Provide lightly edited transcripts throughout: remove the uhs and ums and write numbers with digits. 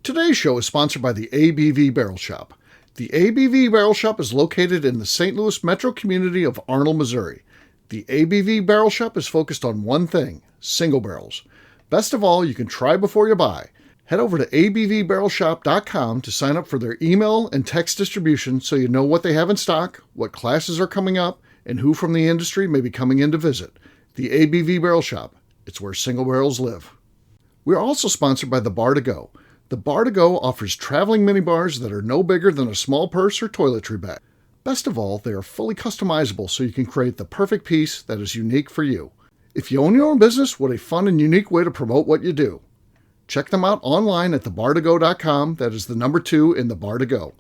Today's show is sponsored by the ABV Barrel Shop. The ABV Barrel Shop is located in the St. Louis metro community of Arnold, Missouri. The ABV Barrel Shop is focused on one thing, single barrels. Best of all, you can try before you buy. Head over to abvbarrelshop.com to sign up for their email and text distribution so you know what they have in stock, what classes are coming up, and who from the industry may be coming in to visit. The ABV Barrel Shop. It's where single barrels live. We are also sponsored by the Bar to Go. The Bar to Go offers traveling minibars that are no bigger than a small purse or toiletry bag. Best of all, they are fully customizable so you can create the perfect piece that is unique for you. If you own your own business, what a fun and unique way to promote what you do. Check them out online at thebar2go.com. That is the number 2 in the Bar to Go.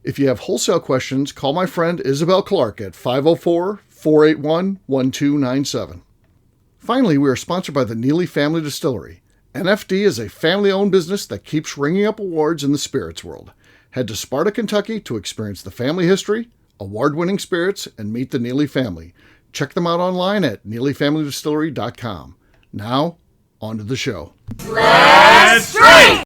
If you have wholesale questions, call my friend Isabel Clark at 504-481-1297. Finally, we are sponsored by the Neely Family Distillery. NFD is a family-owned business that keeps ringing up awards in the spirits world. Head to Sparta, Kentucky to experience the family history, award-winning spirits, and meet the Neely family. Check them out online at neelyfamilydistillery.com. Now, on to the show. Let's drink!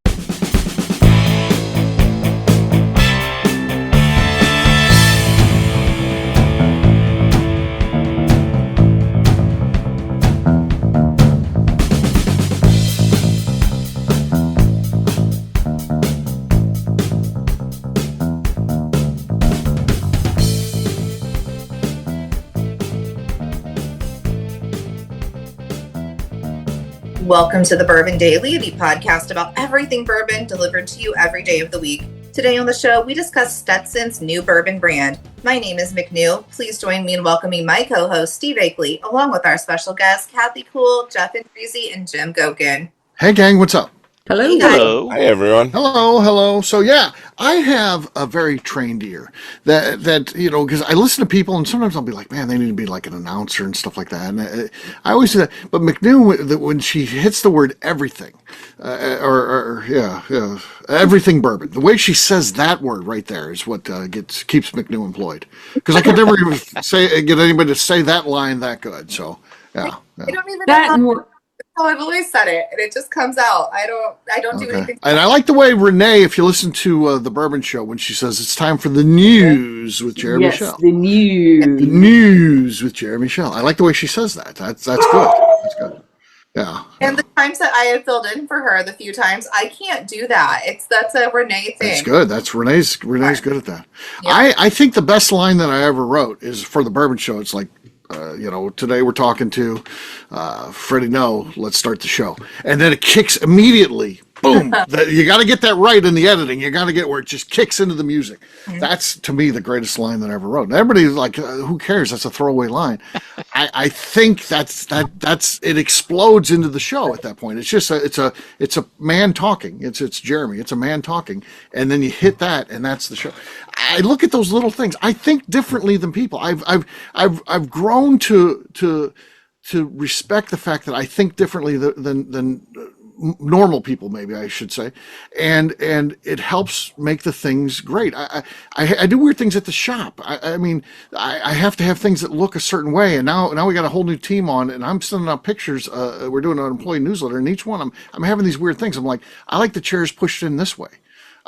Welcome to the Bourbon Daily, the podcast about everything bourbon delivered to you every day of the week. Today on the show, we discuss Stetson's new bourbon brand. My name is McNeil. Please join me in welcoming my co-host, Steve Akeley, along with our special guests, Kathy Cool, Jeff Andreezy, and Jim Gokin. Hey gang, what's up? Hello. Hello. Hi, everyone. Hello. So yeah, I have a very trained ear that you know, because I listen to people and sometimes I'll be like, man, they need to be like an announcer and stuff like that. And I always do that. But McNeil, when she hits the word everything, everything bourbon, the way she says that word right there is what keeps McNeil employed. Because I could never even get anybody to say that line that good. So yeah. I don't even know. Oh, I've always said it, and it just comes out. I don't do anything. And I like the way Renee, if you listen to the Bourbon Show, when she says it's time for the news with Jeremy Michelle. The news. The news with Jeremy Michelle. I like the way she says that. That's good. That's good. Yeah. And the times that I have filled in for her, the few times, I can't do that. That's a Renee thing. That's good. That's Renee's good at that. Yeah. I think the best line that I ever wrote is for the Bourbon Show. It's like, today we're talking to Freddie No, let's start the show. And then it kicks immediately. Boom. You got to get that right in the editing. You got to get where it just kicks into the music. Mm-hmm. That's, to me, the greatest line that I ever wrote. And everybody's like, who cares? That's a throwaway line. I think that's it explodes into the show at that point. It's just it's a man talking. It's Jeremy. It's a man talking. And then you hit that, and that's the show. I look at those little things. I think differently than people. I've grown to respect the fact that I think differently than normal people, maybe I should say, and it helps make the things great. I do weird things at the shop. I mean, I have to have things that look a certain way, and now we got a whole new team on, and I'm sending out pictures. We're doing an employee newsletter, and each one I'm having these weird things. I'm like, I like the chairs pushed in this way.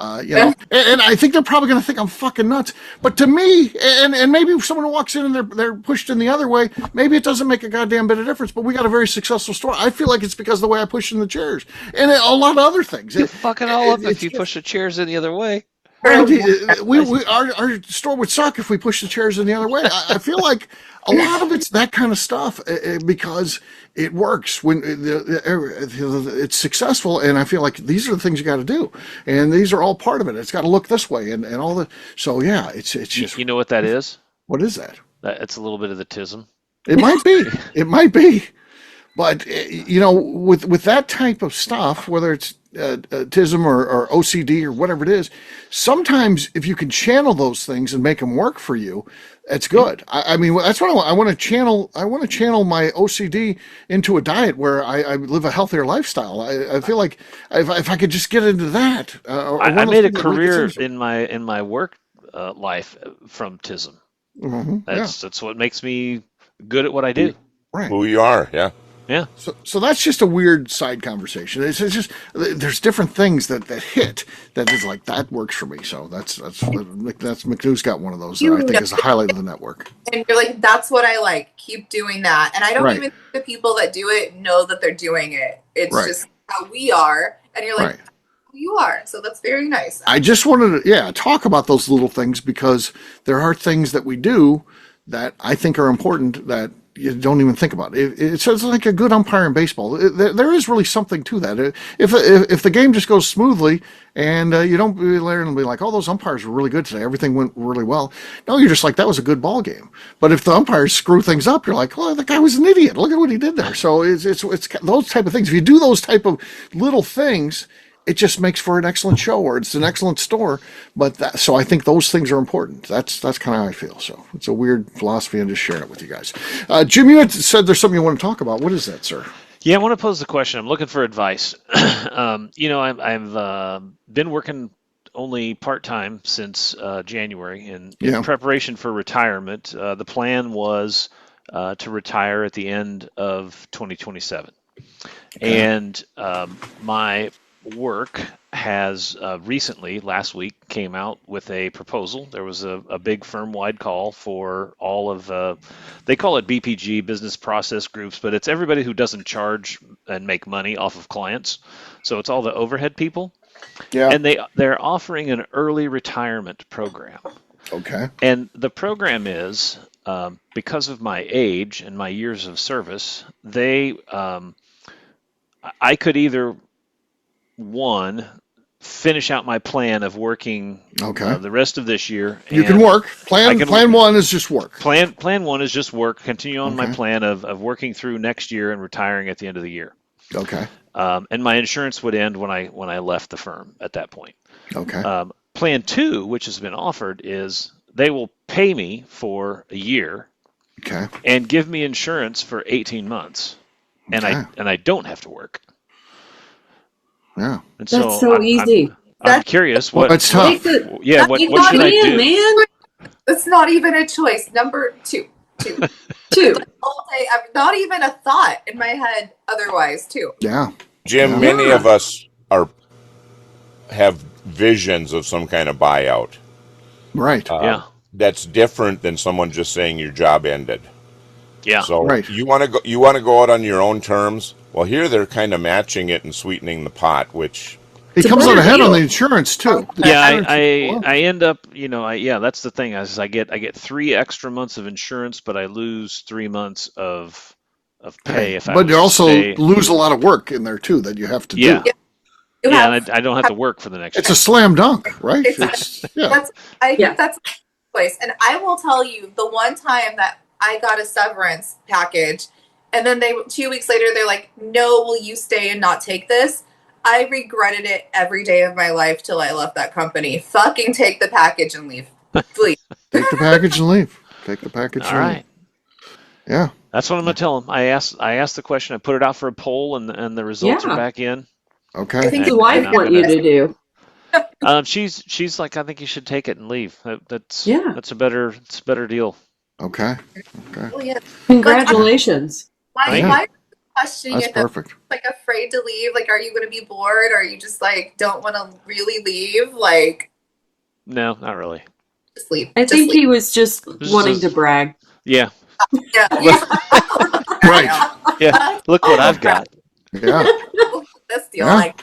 And I think they're probably going to think I'm fucking nuts. But to me, and maybe if someone walks in and they're pushed in the other way, maybe it doesn't make a goddamn bit of difference. But we got a very successful store. I feel like it's because of the way I push in the chairs and a lot of other things. You fucking all up if you push the chairs in the other way. Our store would suck if we pushed the chairs in the other way. I feel like a lot of it's that kind of stuff because it works when it's successful, and I feel like these are the things you got to do, and these are all part of it. It's got to look this way, and all the. So yeah, it's just. You know what that is? What is that? It's a little bit of the tism. It might be. It might be. But with that type of stuff, whether it's tism or OCD or whatever it is, sometimes if you can channel those things and make them work for you, it's good. I mean, that's what I want to channel. I want to channel my OCD into a diet where I live a healthier lifestyle. I feel like if I could just get into that. I made a career in my work life from tism. Mm-hmm. That's what makes me good at what I do. Right. Who you are, yeah. Yeah. So that's just a weird side conversation. It's just there's different things that hit that is like that works for me. So that's McNew's got one of those that I think is a highlight of the network. And you're like, that's what I like. Keep doing that. And I don't even think the people that do it know that they're doing it. It's just how we are. And you're like, who you are. So that's very nice. I just wanted to talk about those little things because there are things that we do that I think are important that you don't even think about. It's like a good umpire in baseball. There is really something to that. If the game just goes smoothly and you don't be there and be like, oh, those umpires were really good today, everything went really well. No, you're just like, that was a good ball game. But if the umpires screw things up, you're like, well, the guy was an idiot. Look at what he did there. So it's those type of things. If you do those type of little things, it just makes for an excellent show, or it's an excellent store. So I think those things are important. That's kind of how I feel. So it's a weird philosophy. I'm just sharing it with you guys. Jim, you had said there's something you want to talk about. What is that, sir? Yeah, I want to pose the question. I'm looking for advice. I've been working only part-time since January in preparation for retirement. The plan was to retire at the end of 2027. Okay. And my work has recently, last week, came out with a proposal. There was a big firm-wide call for all of, they call it BPG, business process groups, but it's everybody who doesn't charge and make money off of clients. So it's all the overhead people. Yeah. And they're offering an early retirement program. Okay. And the program is, because of my age and my years of service, I could either finish out my plan of working the rest of this year. You can work. Plan one is just work. Plan one is just work. Continue on my plan of working through next year and retiring at the end of the year. Okay. And my insurance would end when I left the firm at that point. Okay. Plan two, which has been offered, is they will pay me for a year. Okay. And give me insurance for 18 months. And I don't have to work. Yeah, and that's so easy. I'm curious. That's tough. What should I do? Man. It's not even a choice. Number two. All day, not even a thought in my head. Otherwise, too. Yeah, Jim. Many of us have visions of some kind of buyout. Right. That's different than someone just saying your job ended. Yeah. So you want to go out on your own terms. Well, here they're kind of matching it and sweetening the pot, which it comes out ahead on the insurance too. I end up, that's the thing. I get 3 extra months of insurance, but I lose 3 months of pay. But you also lose a lot of work in there too that you have to do. Yeah, and I don't have to work for the next. It's a slam dunk, right? I think that's the place. And I will tell you, the one time that I got a severance package, and then 2 weeks later, they're like, no, will you stay and not take this? I regretted it every day of my life till I left that company. Fucking take the package and leave. Please. Take the package and leave. Take the package and leave. All right. Yeah. That's what I'm going to tell them. I asked the question. I put it out for a poll, and the results are back in. Okay. I think the wife want you to do. She's like, I think you should take it and leave. That's a better deal. Okay. Well, yeah. Congratulations. Why are you questioning it? That's perfect. Like afraid to leave? Like, are you going to be bored? Or are you just like don't want to really leave? Like, no, not really. Just leave. I think he was just wanting to brag. Yeah. Right. Yeah. Look what I've got. Yeah. This deal, like.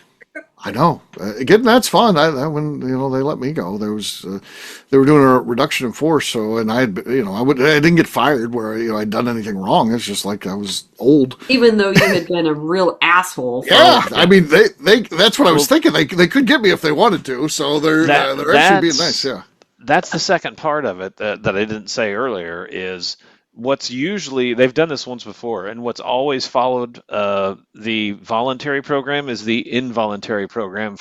I know. Getting that's fun. When they let me go, there was they were doing a reduction in force. So, and I didn't get fired where I'd done anything wrong. It's just like I was old. Even though you had been a real asshole. I mean, they that's what I was thinking. They could get me if they wanted to. So they're actually being nice. Yeah. That's the second part of it that I didn't say earlier is. What's usually, they've done this once before, and what's always followed the voluntary program is the involuntary program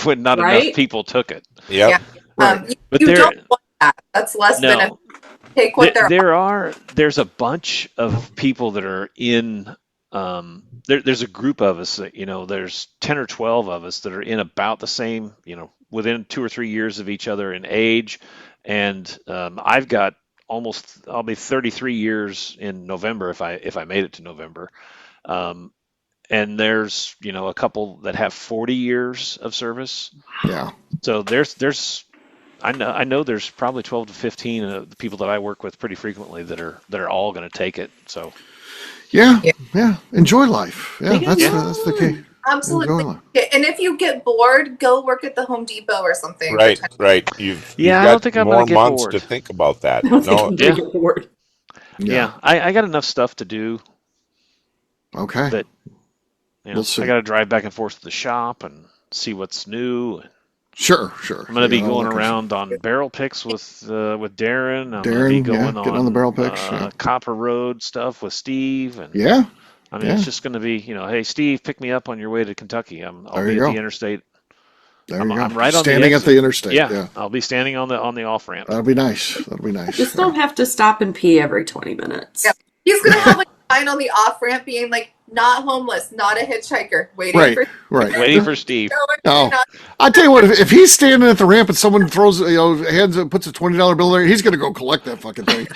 when not enough people took it. Yep. Yeah. But you don't want that. That's less than a take what they're There's a bunch of people that are in, there's a group of us that, there's 10 or 12 of us that are in about the same, within 2 or 3 years of each other in age, and I've got I'll be 33 years in November if I made it to November. And there's, a couple that have 40 years of service. Yeah. So I know there's probably 12 to 15 of the people that I work with pretty frequently that are all going to take it. So yeah. Enjoy life. Yeah, that's the key. Absolutely. And if you get bored, go work at the Home Depot or something. Right. You've I got don't think I'm more gonna get months bored. to think about that. I don't think No, I'm gonna get bored. Yeah, I got enough stuff to do Okay. that We'll see. I got to drive back and forth to the shop and see what's new. Sure. I'm going to be going around on barrel picks with Darren. I'm going to be going getting on the barrel picks. Copper Road stuff with Steve. And Yeah. I mean, it's just going to be, hey, Steve, pick me up on your way to Kentucky. I'll be at the interstate. There you go. I'm right standing on at the interstate. Yeah. I'll be standing on the off ramp. That'll be nice. Just don't have to stop and pee every 20 minutes. Yeah. He's going to have a sign on the off ramp being like, not homeless, not a hitchhiker, waiting for Steve. No, I tell you what, if he's standing at the ramp and someone throws, hands puts a $20 bill there, he's going to go collect that fucking thing.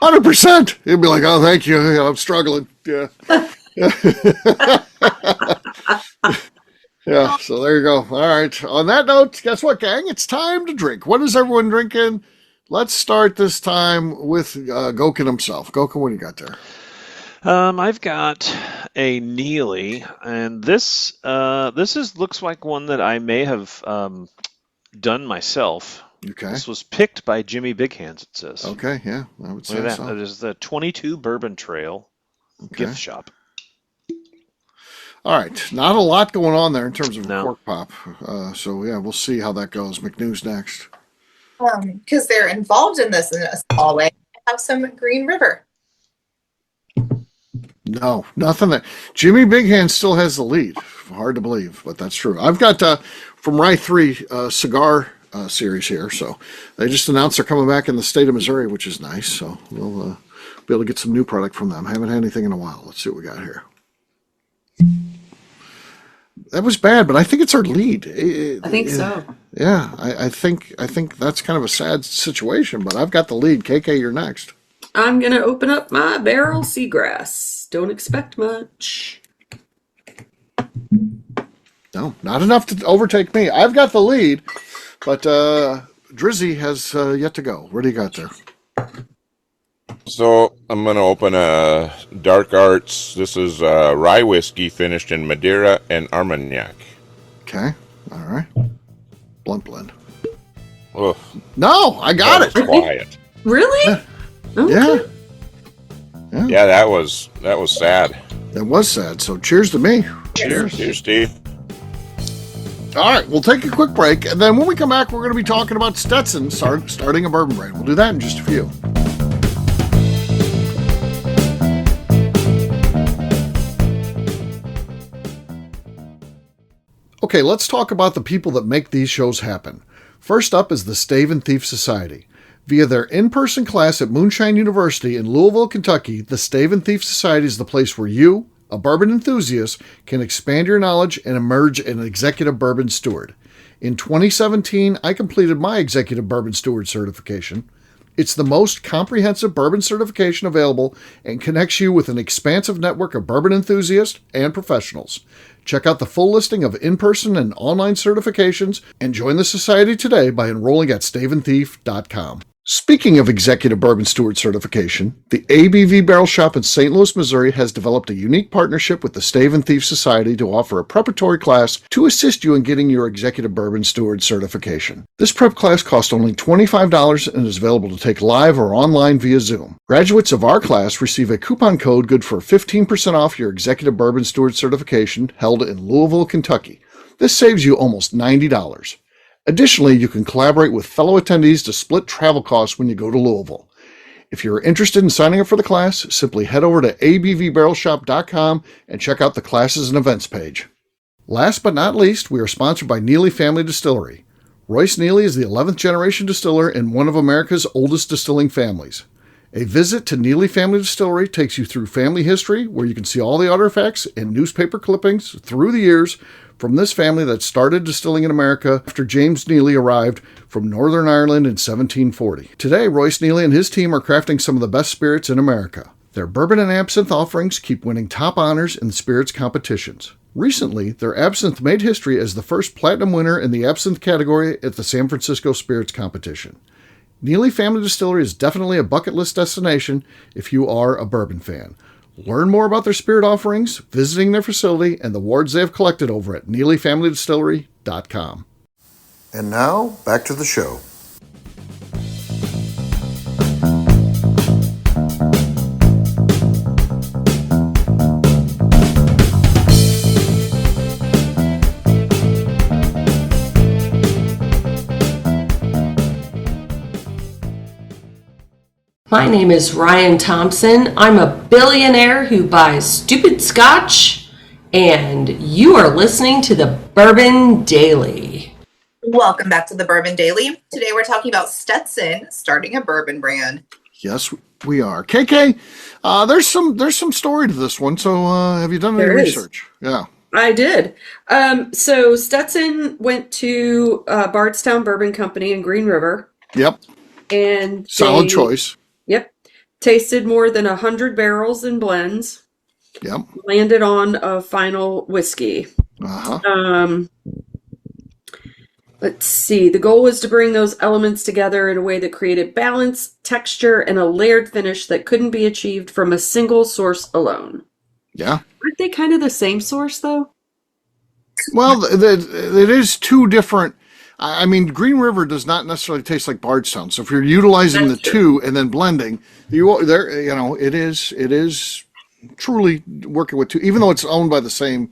100%. He'll be like, oh, thank you. I'm struggling. Yeah. Yeah. So there you go. All right. On that note, guess what, gang? It's time to drink. What is everyone drinking? Let's start this time with Gokin himself. Gokin, what do you got there? I've got a Neely, and this looks like one that I may have done myself. Okay. This was picked by Jimmy Big Hands, it says. Okay, yeah, I would say Look at that. so. That is the 22 Bourbon Trail gift shop. All right, not a lot going on there in terms of No. cork pop. So yeah, we'll see how that goes. McNew's next. Because they're involved in this in a small way. Have some Green River. No, nothing there. Jimmy Big Hand still has the lead. Hard to believe, but that's true. I've got from Rye 3 cigar series here. So they just announced they're coming back in the state of Missouri, which is nice. So we'll be able to get some new product from them. Haven't had anything in a while. Let's see what we got here. That was bad, but I think it's our lead. I think so. Yeah, I think that's kind of a sad situation, but I've got the lead. KK, you're next. I'm going to open up my Barrel Seagrass. Don't expect much. No, not enough to overtake me. I've got the lead, but Drizzy has yet to go. What do you got there? So I'm going to open a Dark Arts. This is rye whiskey finished in Madeira and Armagnac. Okay, all right. Blend. Ugh, No, I got it. that was quiet. Really? Okay. Yeah, that was sad. That was sad. So cheers to me. Cheers, Steve. All right, we'll take a quick break, and then when we come back, we're going to be talking about Stetson starting a bourbon brand. We'll do that in just a few. Okay, let's talk about the people that make these shows happen. First up is the Stave and Thief Society. Via their in-person class at Moonshine University in Louisville, Kentucky, the Stave and Thief Society is the place where you, a bourbon enthusiast, can expand your knowledge and emerge an executive bourbon steward. In 2017, I completed my executive bourbon steward certification. It's the most comprehensive bourbon certification available and connects you with an expansive network of bourbon enthusiasts and professionals. Check out the full listing of in-person and online certifications and join the society today by enrolling at staveandthief.com. Speaking of Executive Bourbon Steward certification, the ABV Barrel Shop in St. Louis, Missouri has developed a unique partnership with the Stave and Thief Society to offer a preparatory class to assist you in getting your Executive Bourbon Steward certification. This prep class costs only $25 and is available to take live or online via Zoom. Graduates of our class receive a coupon code good for 15% off your Executive Bourbon Steward certification held in Louisville, Kentucky. This saves you almost $90. Additionally, you can collaborate with fellow attendees to split travel costs when you go to Louisville. If you're interested in signing up for the class, simply head over to abvbarrelshop.com and check out the classes and events page. Last but not least, we are sponsored by Neely Family Distillery. Royce Neely is the 11th generation distiller in one of America's oldest distilling families. A visit to Neely Family Distillery takes you through family history, where you can see all the artifacts and newspaper clippings through the years from this family that started distilling in America after James Neely arrived from Northern Ireland in 1740. Today, Royce Neely and his team are crafting some of the best spirits in America. Their bourbon and absinthe offerings keep winning top honors in the spirits competitions. Recently, their absinthe made history as the first platinum winner in the absinthe category at the San Francisco Spirits Competition. Neely Family Distillery is definitely a bucket list destination if you are a bourbon fan. Learn more about their spirit offerings, visiting their facility, and the awards they have collected over at NeelyFamilyDistillery.com. And now, back to the show. My name is Ryan Thompson. I'm a billionaire who buys stupid scotch, and you are listening to the Bourbon Daily. Welcome back to the Bourbon Daily. Today we're talking about Stetson starting a bourbon brand. Yes, we are. KK, there's some story to this one. So have you done any research? Yeah. I did. So Stetson went to Bardstown Bourbon Company in Green River. Yep. And solid choice. Yep. Tasted more than 100 barrels and blends. Yep. Landed on a final whiskey. Uh-huh. Let's see. The goal was to bring those elements together in a way that created balance, texture, and a layered finish that couldn't be achieved from a single source alone. Yeah. Aren't they kind of the same source, though? Well, it is two different. I mean, Green River does not necessarily taste like Bardstown. So if you're utilizing the two and then blending, it is truly working with two, even though it's owned by the same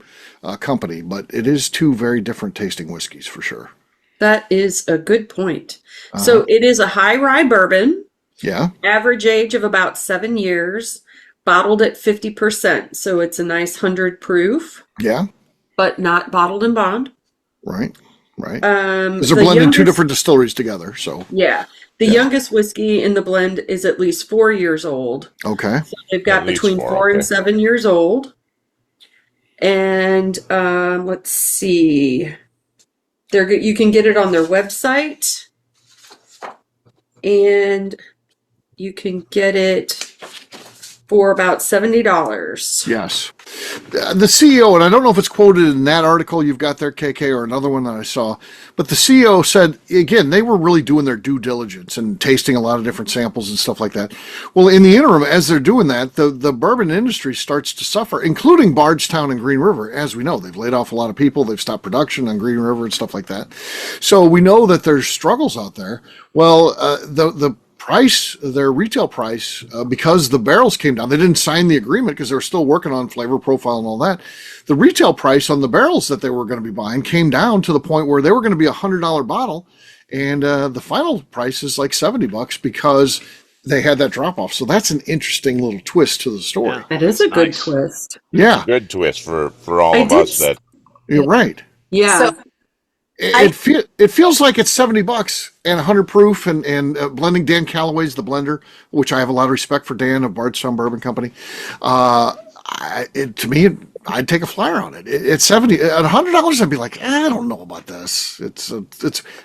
company, but it is two very different tasting whiskeys for sure. That is a good point. So it is a high rye bourbon. Yeah. Average age of about 7 years, bottled at 50%. So it's a nice 100 proof. Yeah. But not bottled in bond. Right. Because they're blending two different distilleries together. So yeah. The youngest whiskey in the blend is at least 4 years old. Okay. So they've got between 4 and 7 years old. And let's see. You can get it on their website. And you can get it for about $70. Yes. The CEO, and I don't know if it's quoted in that article you've got there, KK, or another one that I saw, but the CEO said, again, they were really doing their due diligence and tasting a lot of different samples and stuff like that. Well, in the interim, as they're doing that, the bourbon industry starts to suffer, including Bardstown and Green River. As we know, they've laid off a lot of people. They've stopped production on Green River and stuff like that. So we know that there's struggles out there. Well, their retail price, because the barrels came down, they didn't sign the agreement because they were still working on flavor profile and all that. The retail price on the barrels that they were going to be buying came down to the point where they were going to be $100 bottle. And the final price is like $70 because they had that drop off. So that's an interesting little twist to the story. Yeah, that is a good twist. Yeah. Good twist for all of us that. You're right. Yeah. So, It feels like it's $70 and 100 proof and blending. Dan Calloway's the blender, which I have a lot of respect for. Dan of Bardstown Bourbon Company. To me, I'd take a flyer on it. It's $70 at $100. I'd be like, I don't know about this. It's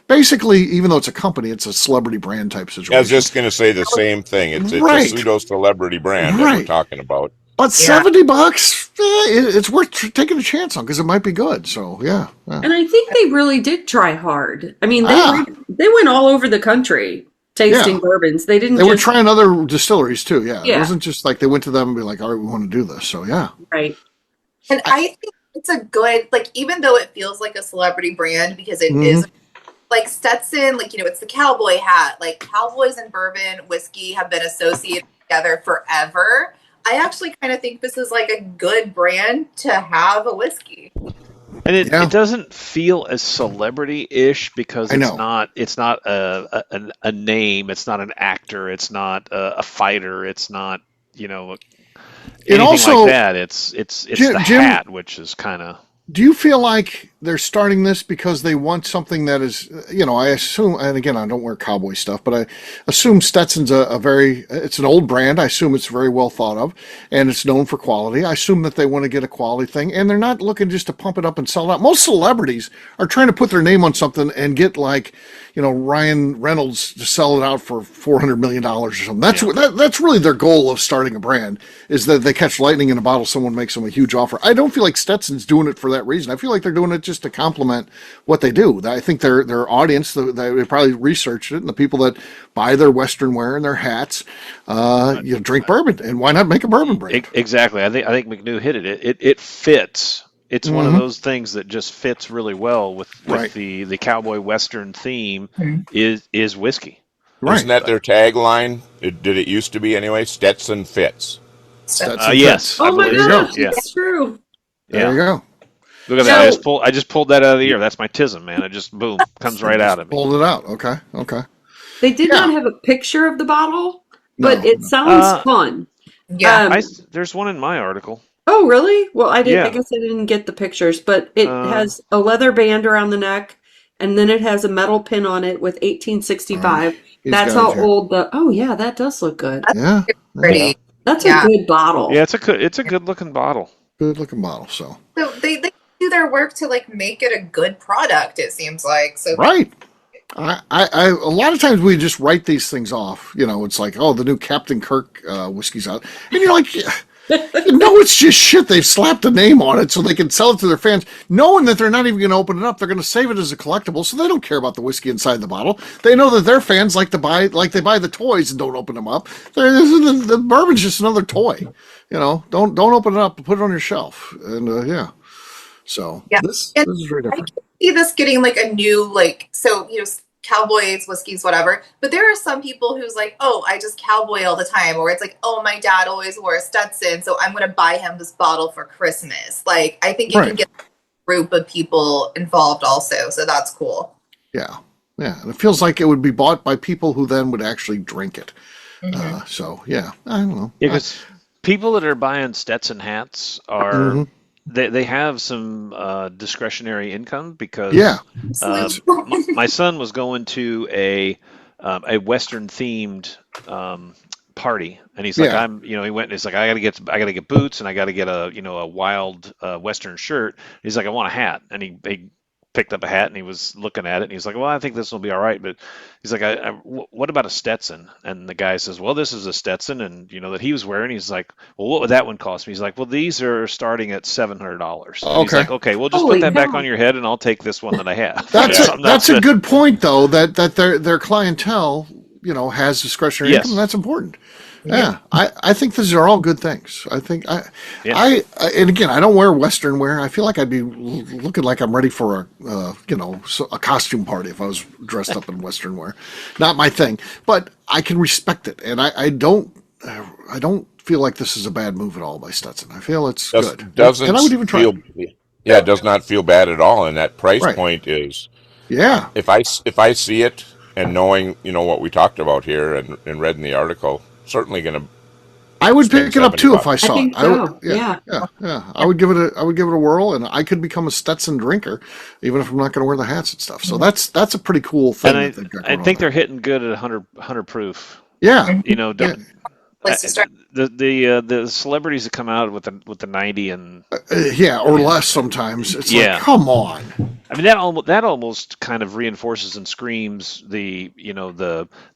basically, even though it's a company, it's a celebrity brand type situation. I was just going to say the same thing. It's a pseudo celebrity brand that we're talking about. But $70, it's worth taking a chance on because it might be good. So yeah. And I think they really did try hard. I mean, they went all over the country tasting bourbons. They were trying other distilleries too. Yeah. It wasn't just like they went to them and be like, all right, we want to do this. So yeah. Right. And I think it's a good, even though it feels like a celebrity brand because it is, like Stetson, it's the cowboy hat. Like cowboys and bourbon whiskey have been associated together forever. I actually kind of think this is like a good brand to have a whiskey. And it doesn't feel as celebrity-ish because it's not a name, it's not an actor, it's not a fighter, it's not anything also, like that. It's the hat, which is kind of. Do you feel like they're starting this because they want something that is, I assume, and again, I don't wear cowboy stuff, but I assume Stetson's it's an old brand. I assume it's very well thought of, and it's known for quality. I assume that they want to get a quality thing, and they're not looking just to pump it up and sell it out. Most celebrities are trying to put their name on something and get Ryan Reynolds to sell it out for $400 million or something. That's really their goal of starting a brand, is that they catch lightning in a bottle, someone makes them a huge offer. I don't feel like Stetson's doing it for that reason. I feel like they're doing it just to complement what they do. I think their audience, they probably researched it, and the people that buy their Western wear and their hats, drink bourbon, and why not make a bourbon brand? Exactly. I think McNew hit it. It fits. It's one of those things that just fits really well with the cowboy Western theme is whiskey. Right. Isn't that their tagline? Did it used to be anyway? Stetson fits. Yes. Oh my gosh, yeah. it's true. There you go. Look at that! I just pulled that out of the air. That's my tism, man. It just comes right out of me. Pulled it out. Okay. They did not have a picture of the bottle, but it sounds fun. Yeah. There's one in my article. Oh, really? Well, I didn't. Yeah. I guess I didn't get the pictures, but it has a leather band around the neck, and then it has a metal pin on it with 1865. That's how old the. Oh, yeah, that does look good. Yeah. Pretty. That's a good bottle. Yeah, it's a good looking bottle. Good looking bottle. So they do their work to make it a good product. It seems like so. Right. I a lot of times we just write these things off. It's like, oh, the new Captain Kirk whiskey's out, and you're like, it's just shit. They've slapped a name on it so they can sell it to their fans, knowing that they're not even going to open it up. They're going to save it as a collectible, so they don't care about the whiskey inside the bottle. They know that their fans like they buy the toys and don't open them up. The bourbon's just another toy. Don't open it up. Put it on your shelf, and So this is very different. I can see this getting a new cowboys, whiskeys, whatever. But there are some people who's like, oh, I just cowboy all the time, or it's like, oh, my dad always wore a Stetson, so I'm going to buy him this bottle for Christmas. I think you can get a group of people involved also, so that's cool. Yeah, and it feels like it would be bought by people who then would actually drink it. I don't know. Yeah, because people that are buying Stetson hats are. They have some discretionary income because my son was going to a Western themed party, and he's like, he went and he's like, I gotta get boots, and I gotta get a wild Western shirt. He's like, I want a hat, and he picked up a hat and he was looking at it and he's like, well, I think this will be all right, but he's like, what about a Stetson? And the guy says, well, this is a Stetson, and that he was wearing. He's like, well, what would that one cost me? He's like, well, these are starting at $700. Okay. He's like, okay, well, just put that back on your head and I'll take this one that I have. That's a good point, though, that their clientele has discretionary income, and that's important. Yeah, I think these are all good things. I think and again, I don't wear Western wear. I feel like I'd be looking like I'm ready for a costume party if I was dressed up in Western wear. Not my thing, but I can respect it, and I don't feel like this is a bad move at all by Stetson. I feel it's good, and I would even try. It does not feel bad at all, and that price point is. Yeah. If I see it and knowing what we talked about here and read in the article. Certainly going to. I would pick it up too if I saw it. Yeah. I would give it a whirl, and I could become a Stetson drinker, even if I'm not going to wear the hats and stuff. So that's a pretty cool thing. And I think they're hitting good at 100 proof. Yeah. The celebrities that come out with the 90 and or less sometimes. It's like, come on. I mean that almost kind of reinforces and screams the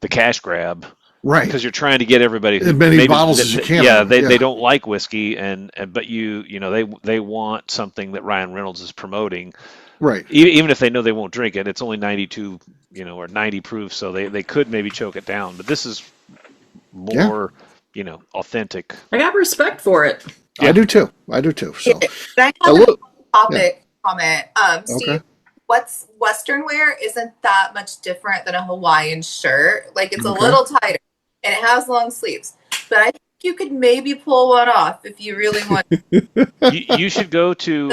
cash grab. Right, because you're trying to get everybody as many bottles as you can. Yeah, they don't like whiskey, but they want something that Ryan Reynolds is promoting. Right. Even if they know they won't drink it, it's only 92, or 90 proof, so they could maybe choke it down. But this is more, authentic. I got respect for it. Yeah. I do too. So I have a topic comment. Steve, what's Western wear isn't that much different than a Hawaiian shirt. It's a little tighter. And it has long sleeves, but I think you could maybe pull one off if you really want. You should go to.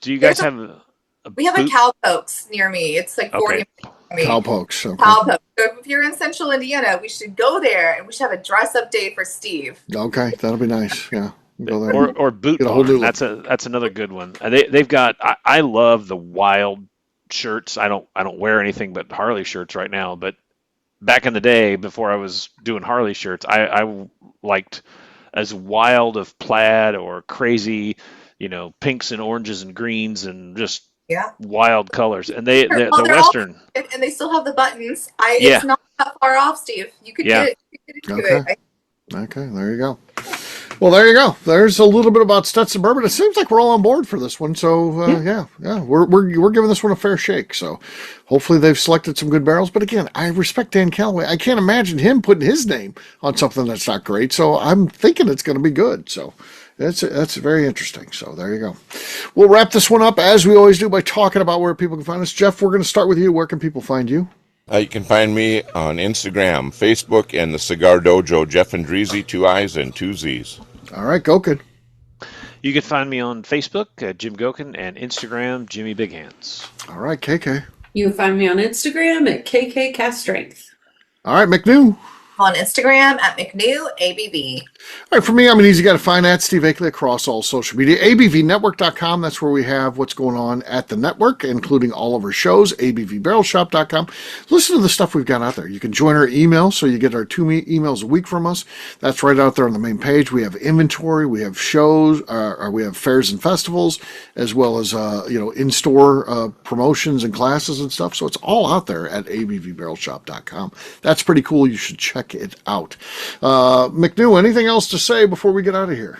Do you guys have? We have a Cowpokes near me. It's 40 minutes from me. Cowpokes. Okay. Cowpokes. So if you're in Central Indiana, we should go there and we should have a dress-up day for Steve. Okay, that'll be nice. Yeah. Go there. Or Boot Barn. That's another good one. They've got. I love the wild shirts. I don't wear anything but Harley shirts right now. But back in the day, before I was doing Harley shirts, I liked as wild of plaid or crazy, pinks and oranges and greens and just wild colors. And they're Western. And they still have the buttons. It's not that far off, Steve. You could get into it. Okay, there you go. Well, there you go. There's a little bit about Stetson Bourbon. It seems like we're all on board for this one. So, we're giving this one a fair shake. So, hopefully they've selected some good barrels. But again, I respect Dan Calloway. I can't imagine him putting his name on something that's not great. So, I'm thinking it's going to be good. So, that's very interesting. So, there you go. We'll wrap this one up, as we always do, by talking about where people can find us. Jeff, we're going to start with you. Where can people find you? You can find me on Instagram, Facebook, and the Cigar Dojo, Jeff Andreezy, 2 I's and 2 Z's. All right, Gokin. You can find me on Facebook, Jim Gokin, and Instagram, Jimmy Big Hands. All right, KK. You can find me on Instagram at KK Cast Strength. All right, McNew. On Instagram at McNew ABV. All right, for me, I'm an easy guy to find at Steve Akeley across all social media. ABVnetwork.com, that's where we have what's going on at the network, including all of our shows. ABVBarrelShop.com. Listen to the stuff we've got out there. You can join our email, so you get our 2 emails a week from us. That's right out there on the main page. We have inventory, we have shows, we have fairs and festivals, as well as in-store promotions and classes and stuff. So it's all out there at ABVBarrelShop.com. That's pretty cool. You should check it out. McNew, anything else to say before we get out of here?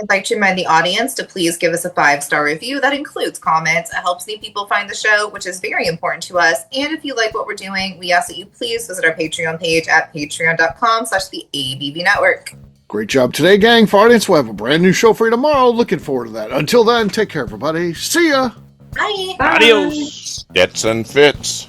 I'd like to remind the audience to please give us a 5-star review. That includes comments. It helps new people find the show, which is very important to us. And if you like what we're doing, we ask that you please visit our Patreon page at patreon.com/the ABV Network. Great job today, gang. For audience, we'll have a brand new show for you tomorrow. Looking forward to that. Until then, take care, everybody. See ya. Bye. Adios. Stetson fits.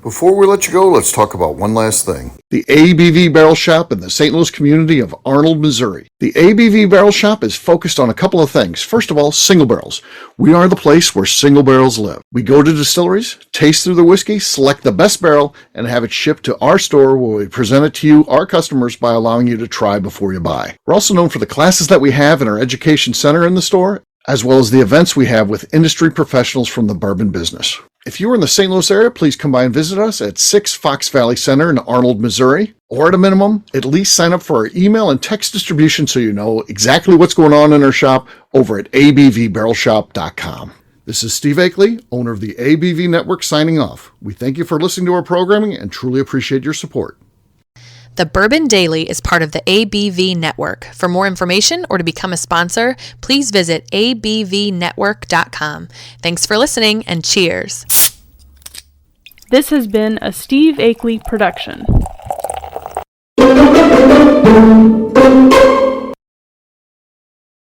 Before we let you go, let's talk about one last thing. The ABV Barrel Shop in the St. Louis community of Arnold, Missouri. The ABV Barrel Shop is focused on a couple of things. First of all, single barrels. We are the place where single barrels live. We go to distilleries, taste through the whiskey, select the best barrel, and have it shipped to our store where we present it to you, our customers, by allowing you to try before you buy. We're also known for the classes that we have in our education center in the store, as well as the events we have with industry professionals from the bourbon business. If you are in the St. Louis area, please come by and visit us at 6 Fox Valley Center in Arnold, Missouri. Or at a minimum, at least sign up for our email and text distribution so you know exactly what's going on in our shop over at abvbarrelshop.com. This is Steve Akeley, owner of the ABV Network, signing off. We thank you for listening to our programming and truly appreciate your support. The Bourbon Daily is part of the ABV Network. For more information or to become a sponsor, please visit abvnetwork.com. Thanks for listening and cheers. This has been a Steve Akeley production.